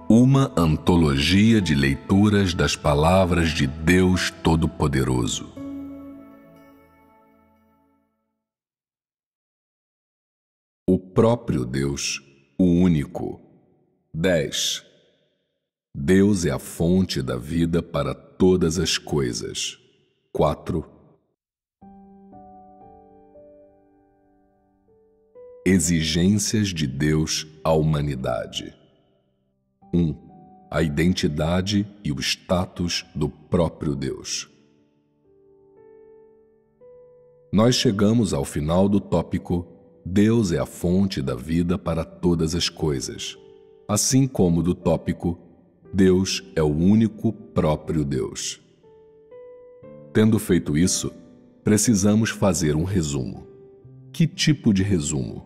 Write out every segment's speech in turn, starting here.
Uma antologia de leituras das palavras de Deus Todo-Poderoso. O próprio Deus, o único. 10. Deus é a fonte da vida para todas as coisas. 4. Exigências de Deus à humanidade. 1. A identidade e o status do próprio Deus. Nós chegamos ao final do tópico Deus é a fonte da vida para todas as coisas, assim como do tópico Deus é o único próprio Deus. Tendo feito isso, precisamos fazer um resumo. Que tipo de resumo?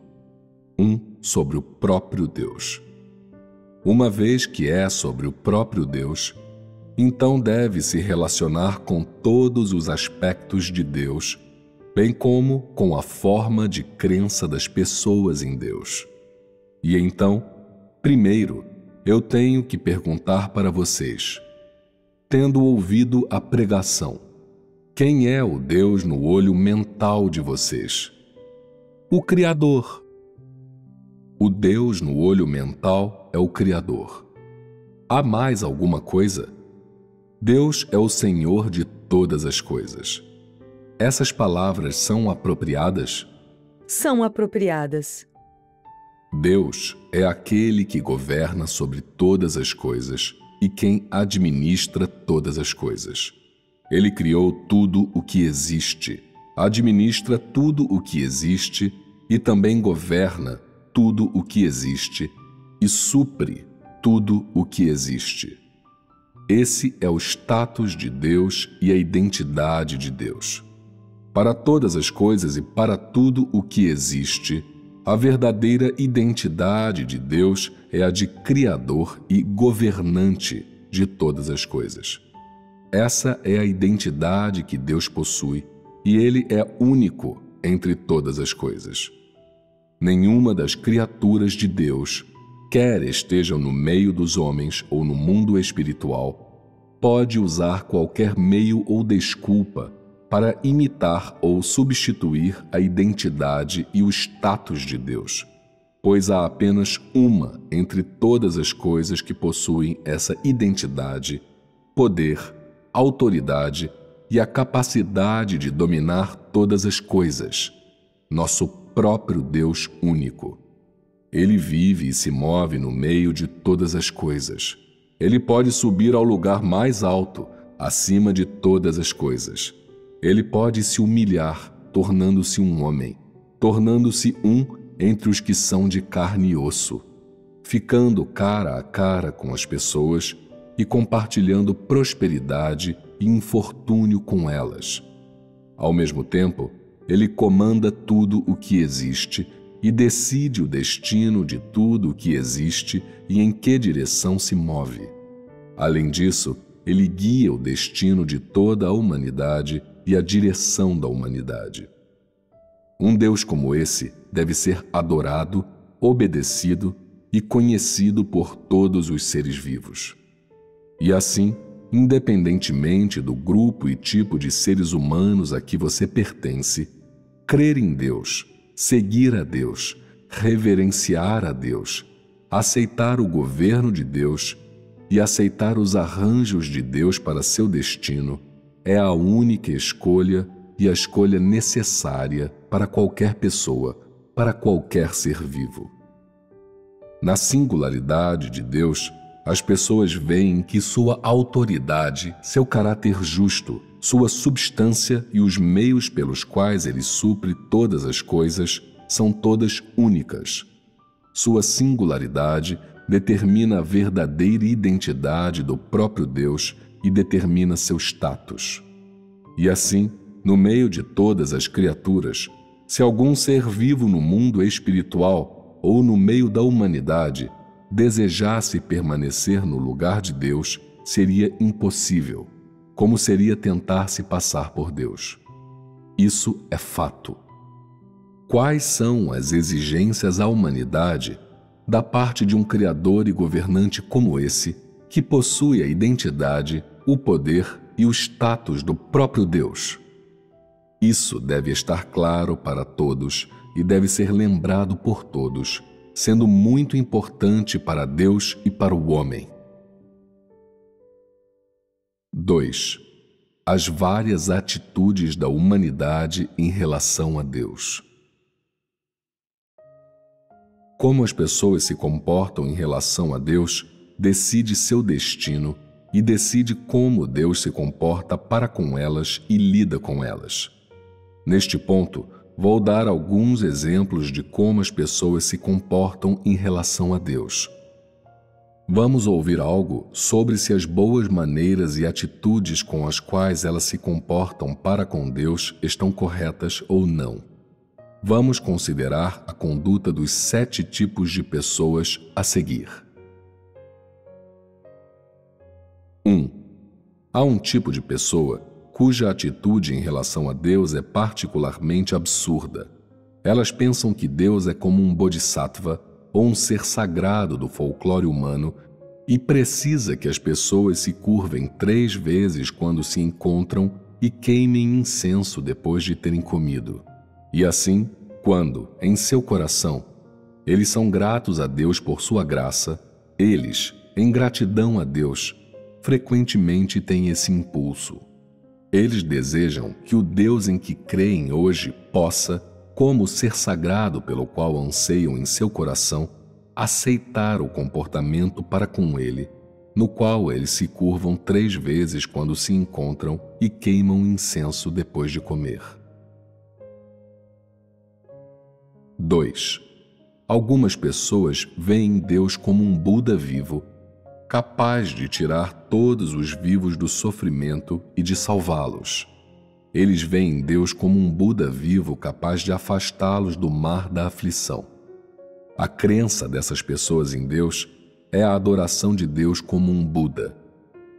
Sobre o próprio Deus. Uma vez que é sobre o próprio Deus, então deve se relacionar com todos os aspectos de Deus, bem como com a forma de crença das pessoas em Deus. E então, primeiro, eu tenho que perguntar para vocês, tendo ouvido a pregação, quem é o Deus no olho mental de vocês? O Criador. O Deus no olho mental é o Criador. Há mais alguma coisa? Deus é o Senhor de todas as coisas. Essas palavras são apropriadas? São apropriadas. Deus é aquele que governa sobre todas as coisas e quem administra todas as coisas. Ele criou tudo o que existe, administra tudo o que existe e também governa tudo o que existe e supre tudo o que existe. Esse é o status de Deus e a identidade de Deus. Para todas as coisas e para tudo o que existe, a verdadeira identidade de Deus é a de Criador e governante de todas as coisas. Essa é a identidade que Deus possui e Ele é único entre todas as coisas. Nenhuma das criaturas de Deus, quer estejam no meio dos homens ou no mundo espiritual, pode usar qualquer meio ou desculpa para imitar ou substituir a identidade e o status de Deus, pois há apenas uma entre todas as coisas que possuem essa identidade, poder, autoridade e a capacidade de dominar todas as coisas, nosso próprio Deus único. Ele vive e se move no meio de todas as coisas. Ele pode subir ao lugar mais alto, acima de todas as coisas. Ele pode se humilhar, tornando-se um homem, tornando-se um entre os que são de carne e osso, ficando cara a cara com as pessoas e compartilhando prosperidade e infortúnio com elas. Ao mesmo tempo, ele comanda tudo o que existe e decide o destino de tudo o que existe e em que direção se move. Além disso, ele guia o destino de toda a humanidade e a direção da humanidade. Um Deus como esse deve ser adorado, obedecido e conhecido por todos os seres vivos. E assim, independentemente do grupo e tipo de seres humanos a que você pertence, crer em Deus, seguir a Deus, reverenciar a Deus, aceitar o governo de Deus e aceitar os arranjos de Deus para seu destino é a única escolha e a escolha necessária para qualquer pessoa, para qualquer ser vivo. Na singularidade de Deus, as pessoas veem que sua autoridade, seu caráter justo, sua substância e os meios pelos quais ele supre todas as coisas são todas únicas. Sua singularidade determina a verdadeira identidade do próprio Deus e determina seu status. E assim, no meio de todas as criaturas, se algum ser vivo no mundo espiritual ou no meio da humanidade desejasse permanecer no lugar de Deus, seria impossível, como seria tentar se passar por Deus. Isso é fato. Quais são as exigências à humanidade da parte de um Criador e governante como esse, que possui a identidade, o poder e o status do próprio Deus. Isso deve estar claro para todos e deve ser lembrado por todos, sendo muito importante para Deus e para o homem. 2. As várias atitudes da humanidade em relação a Deus. Como as pessoas se comportam em relação a Deus, decide seu destino e decide como Deus se comporta para com elas e lida com elas. Neste ponto, vou dar alguns exemplos de como as pessoas se comportam em relação a Deus. Vamos ouvir algo sobre se as boas maneiras e atitudes com as quais elas se comportam para com Deus estão corretas ou não. Vamos considerar a conduta dos 7 tipos de pessoas a seguir. 1. Há um tipo de pessoa cuja atitude em relação a Deus é particularmente absurda. Elas pensam que Deus é como um bodhisattva ou um ser sagrado do folclore humano e precisa que as pessoas se curvem 3 vezes quando se encontram e queimem incenso depois de terem comido. E assim, quando, em seu coração, eles são gratos a Deus por sua graça, eles, em gratidão a Deus, frequentemente têm esse impulso. Eles desejam que o Deus em que creem hoje possa, como ser sagrado pelo qual anseiam em seu coração, aceitar o comportamento para com ele, no qual eles se curvam 3 vezes quando se encontram e queimam incenso depois de comer. 2. Algumas pessoas veem Deus como um Buda vivo, capaz de tirar todos os vivos do sofrimento e de salvá-los. Eles veem Deus como um Buda vivo capaz de afastá-los do mar da aflição. A crença dessas pessoas em Deus é a adoração de Deus como um Buda.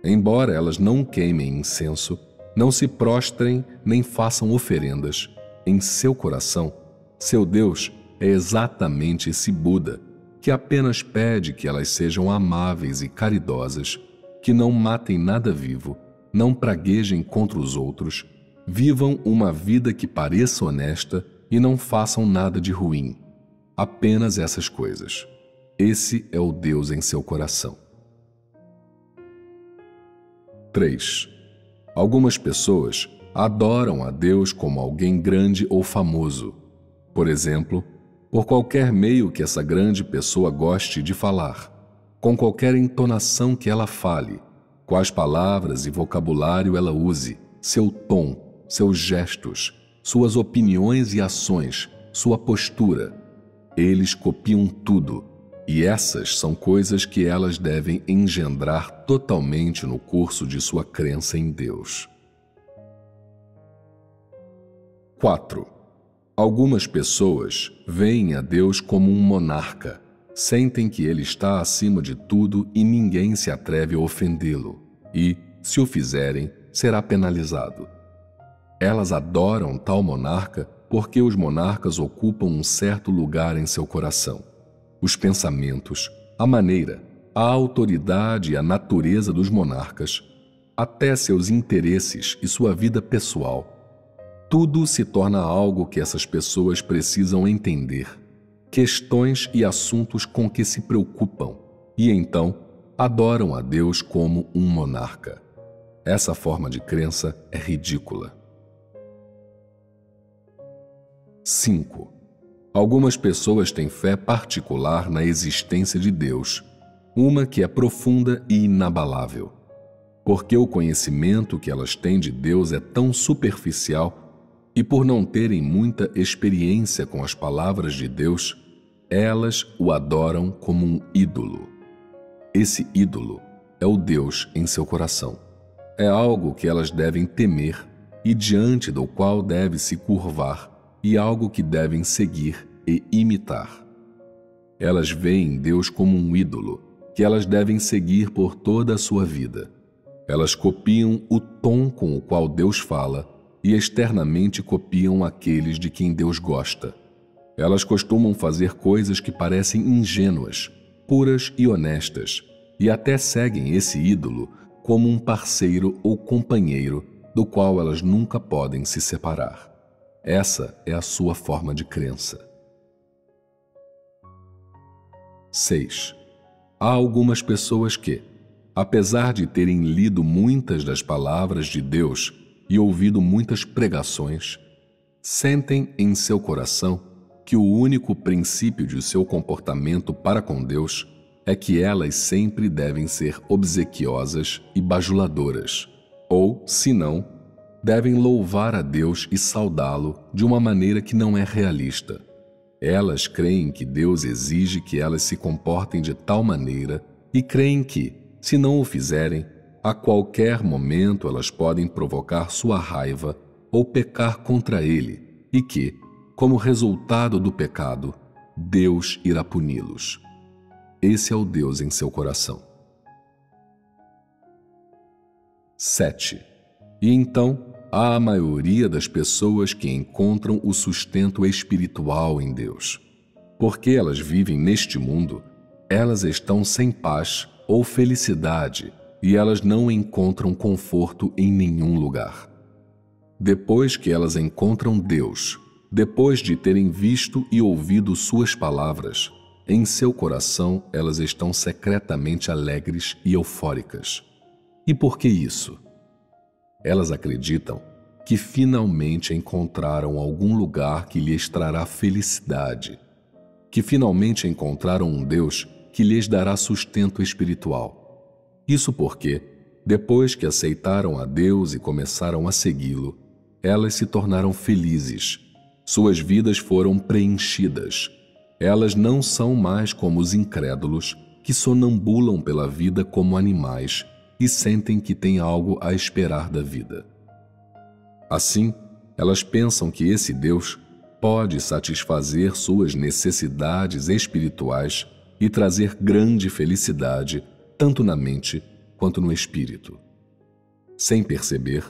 Embora elas não queimem incenso, não se prostrem nem façam oferendas, em seu coração, seu Deus é exatamente esse Buda, que apenas pede que elas sejam amáveis e caridosas, que não matem nada vivo, não praguejem contra os outros, vivam uma vida que pareça honesta e não façam nada de ruim. Apenas essas coisas. Esse é o Deus em seu coração. 3. Algumas pessoas adoram a Deus como alguém grande ou famoso. Por exemplo, por qualquer meio que essa grande pessoa goste de falar, com qualquer entonação que ela fale, quais palavras e vocabulário ela use, seu tom, seus gestos, suas opiniões e ações, sua postura. Eles copiam tudo, e essas são coisas que elas devem engendrar totalmente no curso de sua crença em Deus. 4. Algumas pessoas veem a Deus como um monarca, sentem que ele está acima de tudo e ninguém se atreve a ofendê-lo, e, se o fizerem, será penalizado. Elas adoram tal monarca porque os monarcas ocupam um certo lugar em seu coração. Os pensamentos, a maneira, a autoridade e a natureza dos monarcas, até seus interesses e sua vida pessoal, tudo se torna algo que essas pessoas precisam entender, questões e assuntos com que se preocupam, e então adoram a Deus como um monarca. Essa forma de crença é ridícula. 5. Algumas pessoas têm fé particular na existência de Deus, uma que é profunda e inabalável. Porque o conhecimento que elas têm de Deus é tão superficial e por não terem muita experiência com as palavras de Deus, elas o adoram como um ídolo. Esse ídolo é o Deus em seu coração. É algo que elas devem temer e diante do qual deve se curvar, e algo que devem seguir e imitar. Elas veem Deus como um ídolo que elas devem seguir por toda a sua vida. Elas copiam o tom com o qual Deus fala e externamente copiam aqueles de quem Deus gosta. Elas costumam fazer coisas que parecem ingênuas, puras e honestas, e até seguem esse ídolo como um parceiro ou companheiro do qual elas nunca podem se separar. Essa é a sua forma de crença. 6. Há algumas pessoas que, apesar de terem lido muitas das palavras de Deus e ouvido muitas pregações, sentem em seu coração que o único princípio de seu comportamento para com Deus é que elas sempre devem ser obsequiosas e bajuladoras, ou, se não, devem louvar a Deus e saudá-lo de uma maneira que não é realista. Elas creem que Deus exige que elas se comportem de tal maneira e creem que, se não o fizerem, a qualquer momento elas podem provocar sua raiva ou pecar contra ele e que, como resultado do pecado, Deus irá puni-los. Esse é o Deus em seu coração. 7. E então, há a maioria das pessoas que encontram o sustento espiritual em Deus. Porque elas vivem neste mundo, elas estão sem paz ou felicidade e elas não encontram conforto em nenhum lugar. Depois que elas encontram Deus, depois de terem visto e ouvido suas palavras, em seu coração elas estão secretamente alegres e eufóricas. E por que isso? Elas acreditam que finalmente encontraram algum lugar que lhes trará felicidade, que finalmente encontraram um Deus que lhes dará sustento espiritual. Isso porque, depois que aceitaram a Deus e começaram a segui-lo, elas se tornaram felizes. Suas vidas foram preenchidas. Elas não são mais como os incrédulos que sonambulam pela vida como animais e sentem que têm algo a esperar da vida. Assim, elas pensam que esse Deus pode satisfazer suas necessidades espirituais e trazer grande felicidade tanto na mente quanto no espírito. Sem perceber,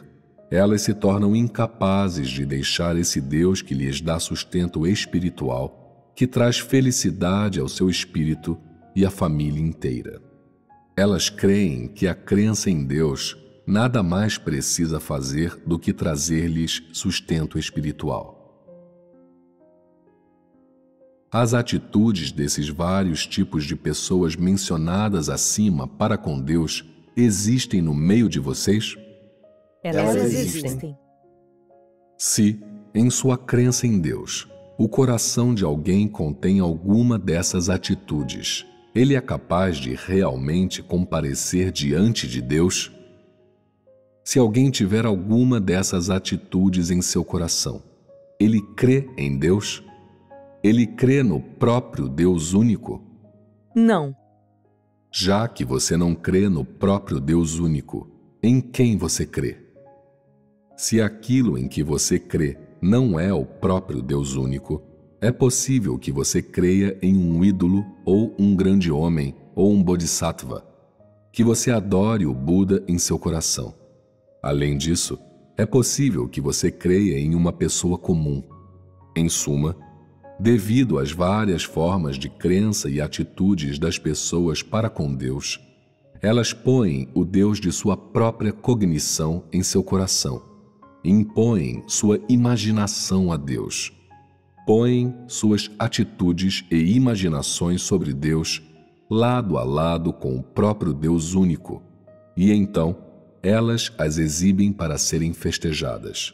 elas se tornam incapazes de deixar esse Deus que lhes dá sustento espiritual, que traz felicidade ao seu espírito e à família inteira. Elas creem que a crença em Deus nada mais precisa fazer do que trazer-lhes sustento espiritual. As atitudes desses vários tipos de pessoas mencionadas acima para com Deus existem no meio de vocês? Elas existem. Se, em sua crença em Deus, o coração de alguém contém alguma dessas atitudes, ele é capaz de realmente comparecer diante de Deus? Se alguém tiver alguma dessas atitudes em seu coração, ele crê em Deus? Ele crê no próprio Deus único? Não. Já que você não crê no próprio Deus único, em quem você crê? Se aquilo em que você crê não é o próprio Deus único, é possível que você creia em um ídolo ou um grande homem ou um bodhisattva, que você adore o Buda em seu coração. Além disso, é possível que você creia em uma pessoa comum. Em suma, devido às várias formas de crença e atitudes das pessoas para com Deus, elas põem o Deus de sua própria cognição em seu coração, impõem sua imaginação a Deus, põem suas atitudes e imaginações sobre Deus lado a lado com o próprio Deus único, e então elas as exibem para serem festejadas.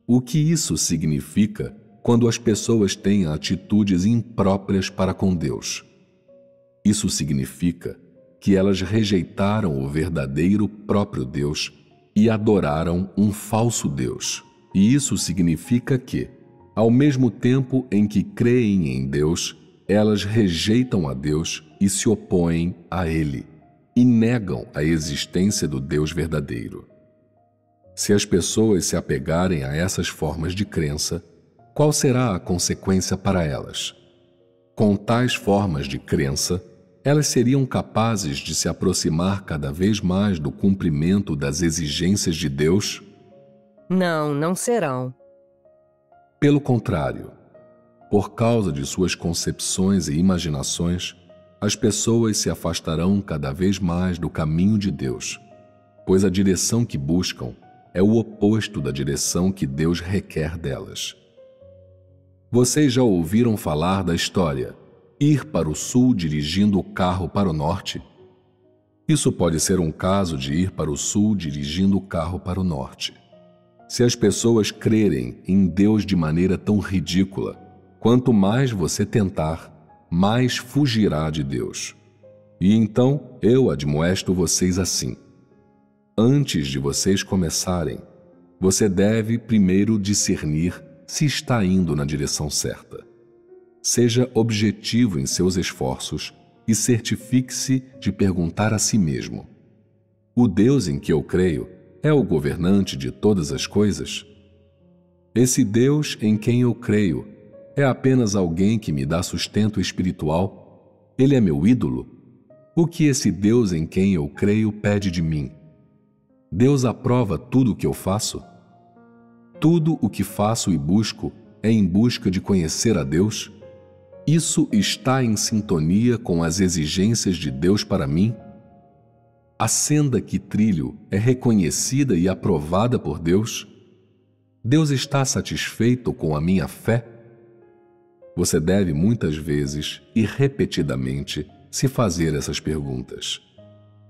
O que isso significa quando as pessoas têm atitudes impróprias para com Deus? Isso significa que elas rejeitaram o verdadeiro próprio Deus e adoraram um falso Deus. E isso significa que, ao mesmo tempo em que creem em Deus, elas rejeitam a Deus e se opõem a Ele, e negam a existência do Deus verdadeiro. Se as pessoas se apegarem a essas formas de crença, qual será a consequência para elas? Com tais formas de crença, elas seriam capazes de se aproximar cada vez mais do cumprimento das exigências de Deus? Não, não serão. Pelo contrário, Por causa de suas concepções e imaginações, as pessoas se afastarão cada vez mais do caminho de Deus, pois a direção que buscam é o oposto da direção que Deus requer delas. Vocês já ouviram falar da história ir para o sul dirigindo o carro para o norte? Isso pode ser um caso de ir para o sul dirigindo o carro para o norte. Se as pessoas crerem em Deus de maneira tão ridícula, quanto mais você tentar, mais fugirá de Deus. E então eu admoesto vocês assim: antes de vocês começarem, você deve primeiro discernir se está indo na direção certa. Seja objetivo em seus esforços e certifique-se de perguntar a si mesmo: o Deus em que eu creio é o governante de todas as coisas? Esse Deus em quem eu creio é apenas alguém que me dá sustento espiritual? Ele é meu ídolo? O que esse Deus em quem eu creio pede de mim? Deus aprova tudo o que eu faço? Tudo o que faço e busco é em busca de conhecer a Deus? Isso está em sintonia com as exigências de Deus para mim? A senda que trilho é reconhecida e aprovada por Deus? Deus está satisfeito com a minha fé? Você deve muitas vezes e repetidamente se fazer essas perguntas.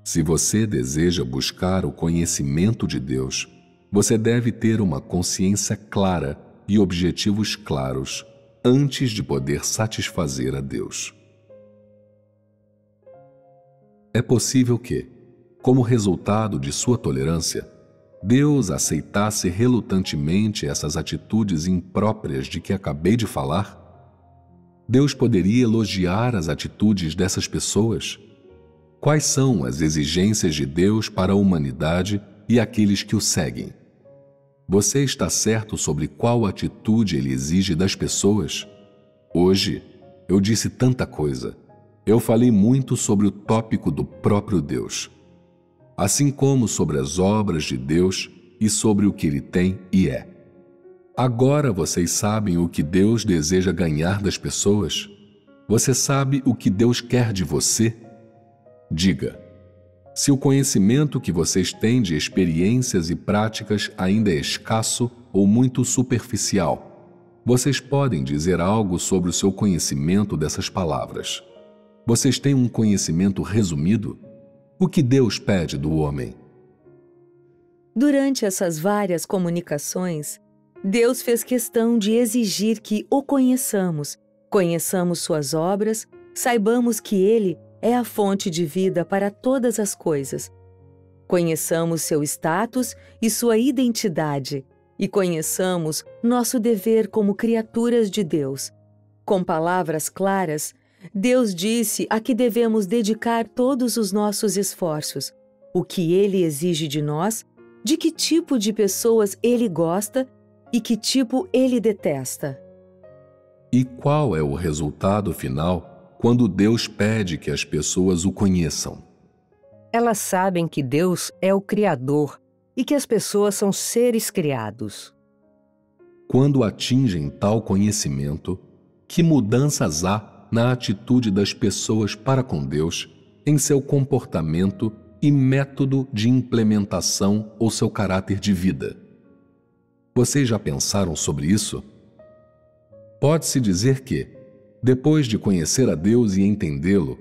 Se você deseja buscar o conhecimento de Deus, você deve ter uma consciência clara e objetivos claros antes de poder satisfazer a Deus. É possível que, como resultado de sua tolerância, Deus aceitasse relutantemente essas atitudes impróprias de que acabei de falar? Deus poderia elogiar as atitudes dessas pessoas? Quais são as exigências de Deus para a humanidade e aqueles que o seguem? Você está certo sobre qual atitude Ele exige das pessoas? Hoje, eu disse tanta coisa. Eu falei muito sobre o tópico do próprio Deus, assim como sobre as obras de Deus e sobre o que Ele tem e é. Agora vocês sabem o que Deus deseja ganhar das pessoas? Você sabe o que Deus quer de você? Diga: se o conhecimento que vocês têm de experiências e práticas ainda é escasso ou muito superficial, vocês podem dizer algo sobre o seu conhecimento dessas palavras. Vocês têm um conhecimento resumido? O que Deus pede do homem? Durante essas várias comunicações, Deus fez questão de exigir que o conheçamos suas obras, saibamos que Ele é a fonte de vida para todas as coisas. Conheçamos seu status e sua identidade e conheçamos nosso dever como criaturas de Deus. Com palavras claras, Deus disse a que devemos dedicar todos os nossos esforços, o que Ele exige de nós, de que tipo de pessoas Ele gosta e que tipo Ele detesta. E qual é o resultado final quando Deus pede que as pessoas o conheçam? Elas sabem que Deus é o Criador e que as pessoas são seres criados. Quando atingem tal conhecimento, que mudanças há na atitude das pessoas para com Deus, em seu comportamento e método de implementação ou seu caráter de vida? Vocês já pensaram sobre isso? Pode-se dizer que, depois de conhecer a Deus e entendê-lo,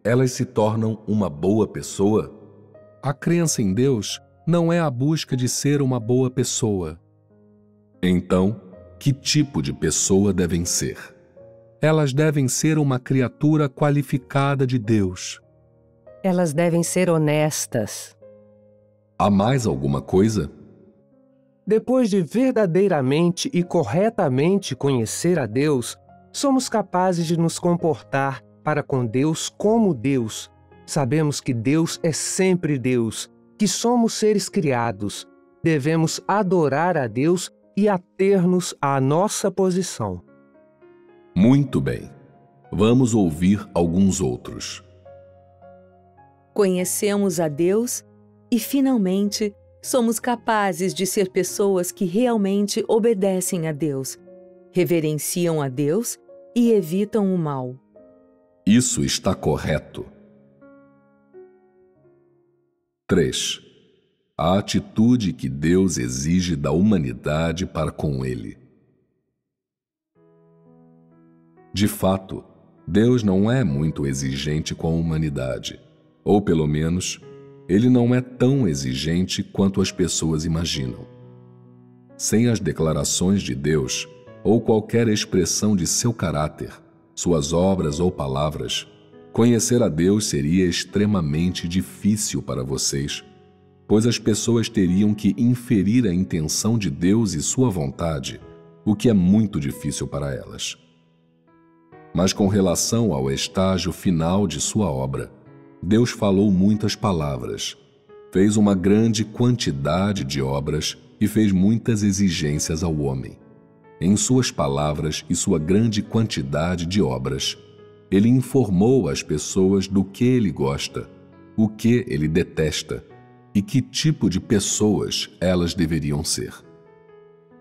elas se tornam uma boa pessoa? A crença em Deus não é a busca de ser uma boa pessoa. Então, que tipo de pessoa devem ser? Elas devem ser uma criatura qualificada de Deus. Elas devem ser honestas. Há mais alguma coisa? Depois de verdadeiramente e corretamente conhecer a Deus, somos capazes de nos comportar para com Deus como Deus. Sabemos que Deus é sempre Deus, que somos seres criados. Devemos adorar a Deus e ater-nos à nossa posição. Muito bem. Vamos ouvir alguns outros. Conhecemos a Deus e, finalmente, somos capazes de ser pessoas que realmente obedecem a Deus, reverenciam a Deus e evitam o mal. Isso está correto. 3. A atitude que Deus exige da humanidade para com ele. De fato, Deus não é muito exigente com a humanidade, ou pelo menos, ele não é tão exigente quanto as pessoas imaginam. Sem as declarações de Deus, ou qualquer expressão de seu caráter, suas obras ou palavras, conhecer a Deus seria extremamente difícil para vocês, pois as pessoas teriam que inferir a intenção de Deus e sua vontade, o que é muito difícil para elas. Mas com relação ao estágio final de sua obra, Deus falou muitas palavras, fez uma grande quantidade de obras e fez muitas exigências ao homem. Em suas palavras e sua grande quantidade de obras, ele informou as pessoas do que ele gosta, o que ele detesta e que tipo de pessoas elas deveriam ser.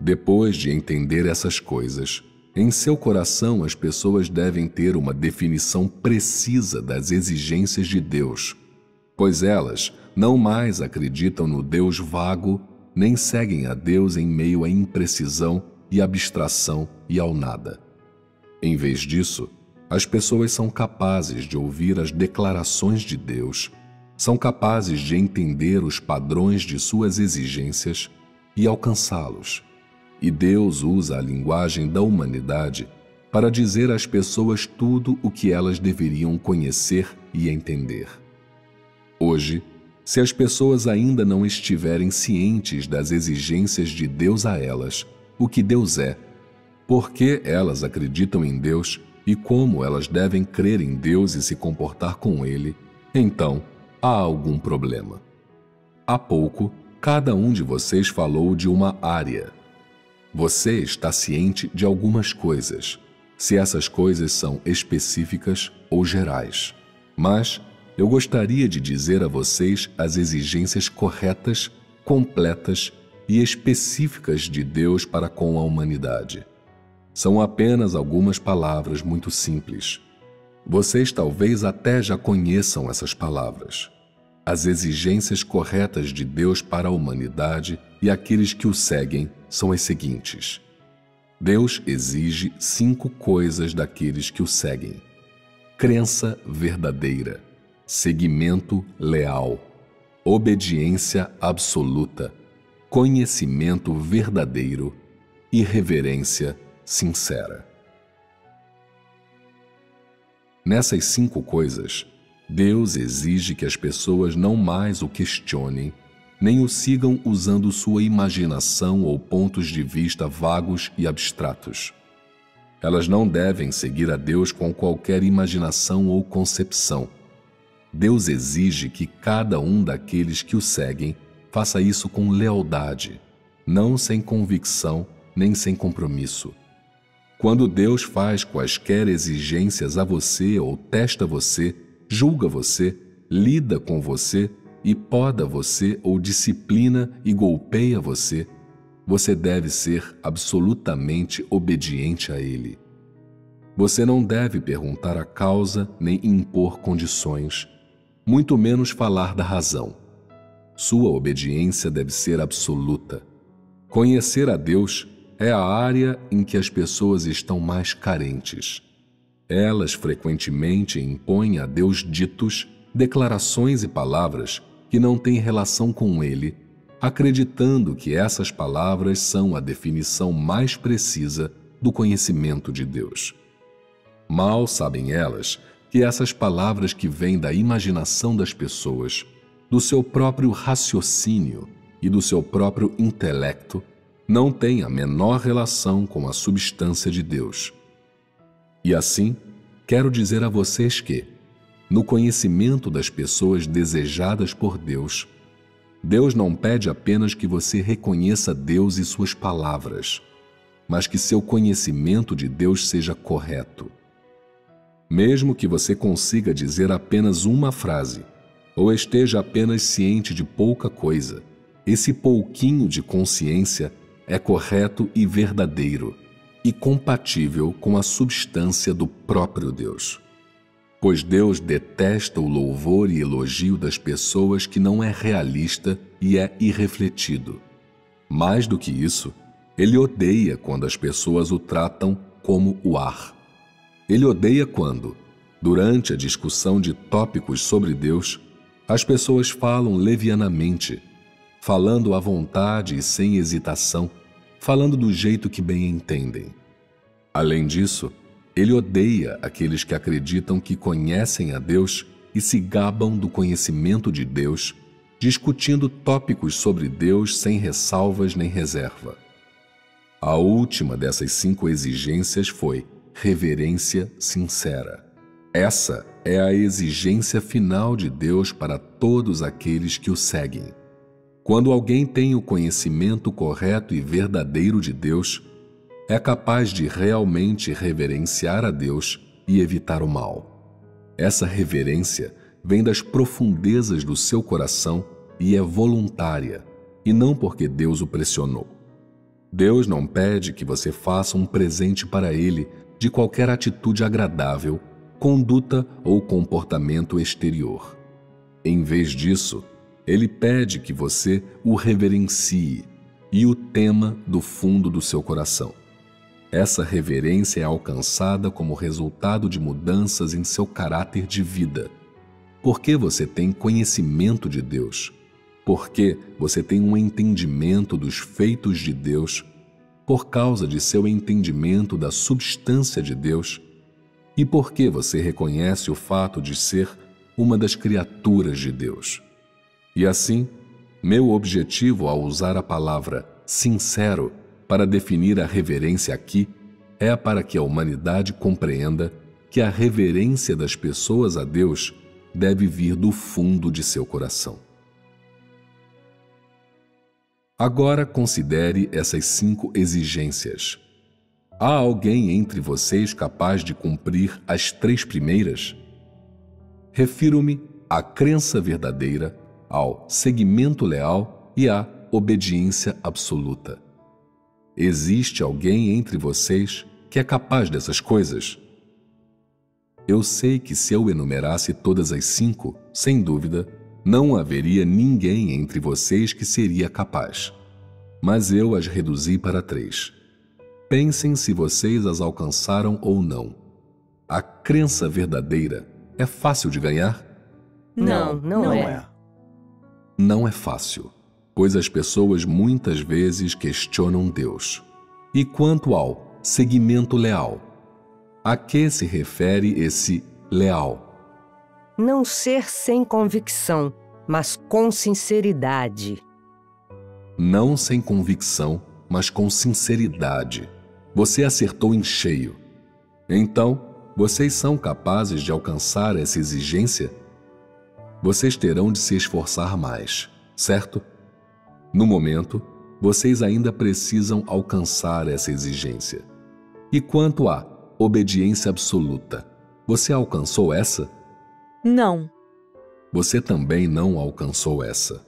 Depois de entender essas coisas, em seu coração as pessoas devem ter uma definição precisa das exigências de Deus, pois elas não mais acreditam no Deus vago, nem seguem a Deus em meio à imprecisão e abstração e ao nada. Em vez disso, as pessoas são capazes de ouvir as declarações de Deus, são capazes de entender os padrões de suas exigências e alcançá-los. E Deus usa a linguagem da humanidade para dizer às pessoas tudo o que elas deveriam conhecer e entender. Hoje, se as pessoas ainda não estiverem cientes das exigências de Deus a elas, o que Deus é, por que elas acreditam em Deus e como elas devem crer em Deus e se comportar com Ele, então há algum problema. Há pouco, cada um de vocês falou de uma área. Você está ciente de algumas coisas, se essas coisas são específicas ou gerais. Mas eu gostaria de dizer a vocês as exigências corretas, completas e específicas de Deus para com a humanidade. São apenas algumas palavras muito simples. Vocês talvez até já conheçam essas palavras. As exigências corretas de Deus para a humanidade e aqueles que o seguem são as seguintes. Deus exige 5 coisas daqueles que o seguem: crença verdadeira, seguimento leal, obediência absoluta, conhecimento verdadeiro e reverência sincera. Nessas 5 coisas, Deus exige que as pessoas não mais o questionem, nem o sigam usando sua imaginação ou pontos de vista vagos e abstratos. Elas não devem seguir a Deus com qualquer imaginação ou concepção. Deus exige que cada um daqueles que o seguem faça isso com lealdade, não sem convicção nem sem compromisso. Quando Deus faz quaisquer exigências a você ou testa você, julga você, lida com você e poda você ou disciplina e golpeia você, você deve ser absolutamente obediente a Ele. Você não deve perguntar a causa nem impor condições, muito menos falar da razão. Sua obediência deve ser absoluta. Conhecer a Deus é a área em que as pessoas estão mais carentes. Elas frequentemente impõem a Deus ditos, declarações e palavras que não têm relação com Ele, acreditando que essas palavras são a definição mais precisa do conhecimento de Deus. Mal sabem elas que essas palavras que vêm da imaginação das pessoas, do seu próprio raciocínio e do seu próprio intelecto, não têm a menor relação com a substância de Deus. E assim, quero dizer a vocês que, no conhecimento das pessoas desejadas por Deus, Deus não pede apenas que você reconheça Deus e suas palavras, mas que seu conhecimento de Deus seja correto. Mesmo que você consiga dizer apenas uma frase, ou esteja apenas ciente de pouca coisa, esse pouquinho de consciência é correto e verdadeiro, e compatível com a substância do próprio Deus. Pois Deus detesta o louvor e elogio das pessoas que não é realista e é irrefletido. Mais do que isso, Ele odeia quando as pessoas o tratam como o ar. Ele odeia quando, durante a discussão de tópicos sobre Deus, as pessoas falam levianamente, falando à vontade e sem hesitação, falando do jeito que bem entendem. Além disso, Ele odeia aqueles que acreditam que conhecem a Deus e se gabam do conhecimento de Deus, discutindo tópicos sobre Deus sem ressalvas nem reserva. A última dessas 5 exigências foi reverência sincera. Essa é a exigência final de Deus para todos aqueles que o seguem. Quando alguém tem o conhecimento correto e verdadeiro de Deus, é capaz de realmente reverenciar a Deus e evitar o mal. Essa reverência vem das profundezas do seu coração e é voluntária, e não porque Deus o pressionou. Deus não pede que você faça um presente para Ele de qualquer atitude agradável, conduta ou comportamento exterior. Em vez disso, Ele pede que você o reverencie e o tema do fundo do seu coração. Essa reverência é alcançada como resultado de mudanças em seu caráter de vida. Porque você tem conhecimento de Deus, porque você tem um entendimento dos feitos de Deus, por causa de seu entendimento da substância de Deus, e porque você reconhece o fato de ser uma das criaturas de Deus. E assim, meu objetivo ao usar a palavra sincero para definir a reverência aqui é para que a humanidade compreenda que a reverência das pessoas a Deus deve vir do fundo de seu coração. Agora considere essas 5 exigências. Há alguém entre vocês capaz de cumprir as 3 primeiras? Refiro-me à crença verdadeira, ao seguimento leal e à obediência absoluta. Existe alguém entre vocês que é capaz dessas coisas? Eu sei que se eu enumerasse todas as 5, sem dúvida, não haveria ninguém entre vocês que seria capaz. Mas eu as reduzi para 3. Pensem se vocês as alcançaram ou não. A crença verdadeira é fácil de ganhar? Não é. Não é fácil, pois as pessoas muitas vezes questionam Deus. E quanto ao seguimento leal, a que se refere esse leal? Não ser sem convicção, mas com sinceridade. Não sem convicção, mas com sinceridade. Você acertou em cheio. Então, vocês são capazes de alcançar essa exigência? Vocês terão de se esforçar mais, certo? No momento, vocês ainda precisam alcançar essa exigência. E quanto à obediência absoluta, você alcançou essa? Não. Você também não alcançou essa.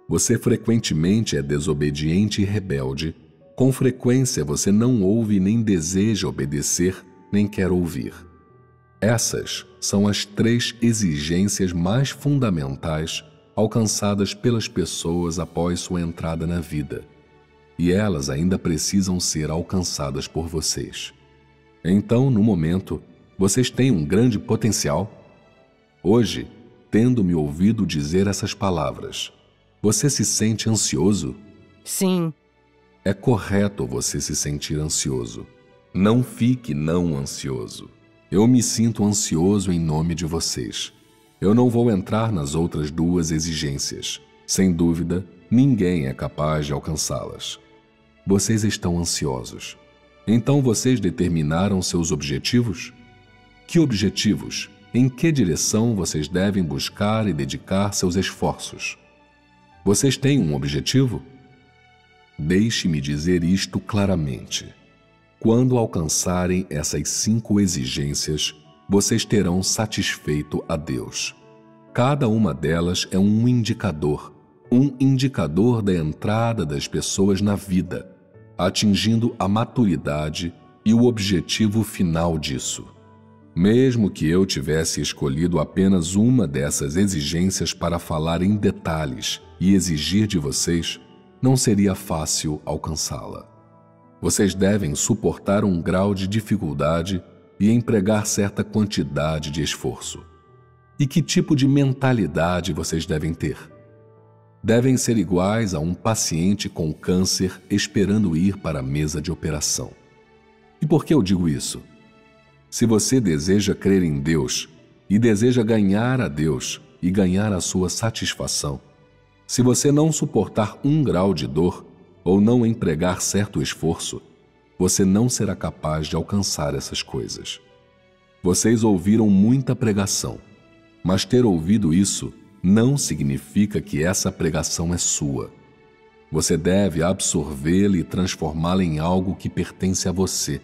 Você frequentemente é desobediente e rebelde. Com frequência você não ouve nem deseja obedecer, nem quer ouvir. Essas são as 3 exigências mais fundamentais alcançadas pelas pessoas após sua entrada na vida. E elas ainda precisam ser alcançadas por vocês. Então, no momento, vocês têm um grande potencial. Hoje, tendo me ouvido dizer essas palavras, você se sente ansioso? Sim. É correto você se sentir ansioso. Não fique não ansioso. Eu me sinto ansioso em nome de vocês. Eu não vou entrar nas outras 2 exigências. Sem dúvida, ninguém é capaz de alcançá-las. Vocês estão ansiosos. Então vocês determinaram seus objetivos? Que objetivos? Em que direção vocês devem buscar e dedicar seus esforços? Vocês têm um objetivo? Deixe-me dizer isto claramente. Quando alcançarem essas 5 exigências, vocês terão satisfeito a Deus. Cada uma delas é um indicador da entrada das pessoas na vida, atingindo a maturidade e o objetivo final disso. Mesmo que eu tivesse escolhido apenas uma dessas exigências para falar em detalhes e exigir de vocês, não seria fácil alcançá-la. Vocês devem suportar um grau de dificuldade e empregar certa quantidade de esforço. E que tipo de mentalidade vocês devem ter? Devem ser iguais a um paciente com câncer esperando ir para a mesa de operação. E por que eu digo isso? Se você deseja crer em Deus e deseja ganhar a Deus e ganhar a sua satisfação, se você não suportar um grau de dor ou não empregar certo esforço, você não será capaz de alcançar essas coisas. Vocês ouviram muita pregação, mas ter ouvido isso não significa que essa pregação é sua. Você deve absorvê-la e transformá-la em algo que pertence a você.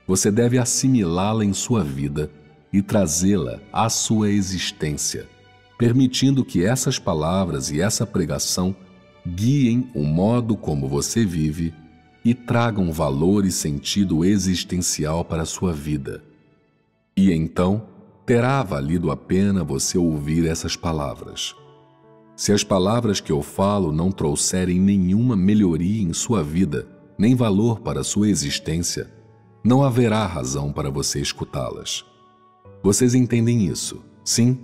Você deve assimilá-la em sua vida e trazê-la à sua existência, permitindo que essas palavras e essa pregação guiem o modo como você vive e tragam valor e sentido existencial para a sua vida. E então, terá valido a pena você ouvir essas palavras. Se as palavras que eu falo não trouxerem nenhuma melhoria em sua vida, nem valor para a sua existência, não haverá razão para você escutá-las. Vocês entendem isso, sim?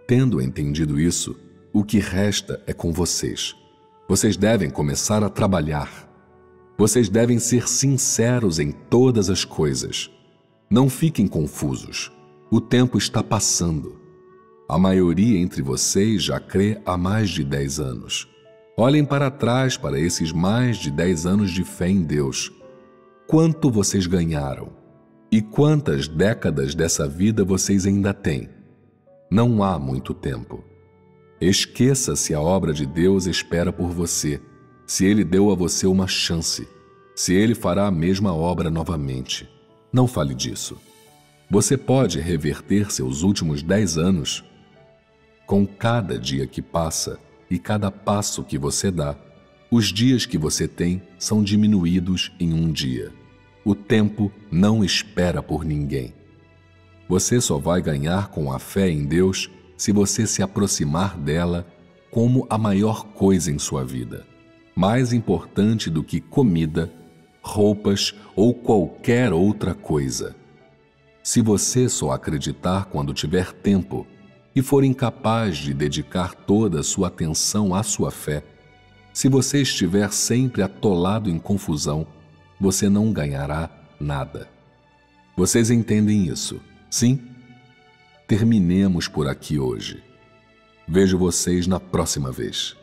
Tendo entendido isso, o que resta é com vocês. Vocês devem começar a trabalhar. Vocês devem ser sinceros em todas as coisas. Não fiquem confusos. O tempo está passando. A maioria entre vocês já crê há mais de 10 anos. Olhem para trás para esses mais de 10 anos de fé em Deus. Quanto vocês ganharam? E quantas décadas dessa vida vocês ainda têm? Não há muito tempo. Esqueça se a obra de Deus espera por você, se Ele deu a você uma chance, se Ele fará a mesma obra novamente. Não fale disso. Você pode reverter seus últimos 10 anos. Com cada dia que passa e cada passo que você dá, os dias que você tem são diminuídos em um dia. O tempo não espera por ninguém. Você só vai ganhar com a fé em Deus se você se aproximar dela como a maior coisa em sua vida, mais importante do que comida, roupas ou qualquer outra coisa. Se você só acreditar quando tiver tempo e for incapaz de dedicar toda a sua atenção à sua fé, se você estiver sempre atolado em confusão, você não ganhará nada. Vocês entendem isso, sim? Terminemos por aqui hoje. Vejo vocês na próxima vez.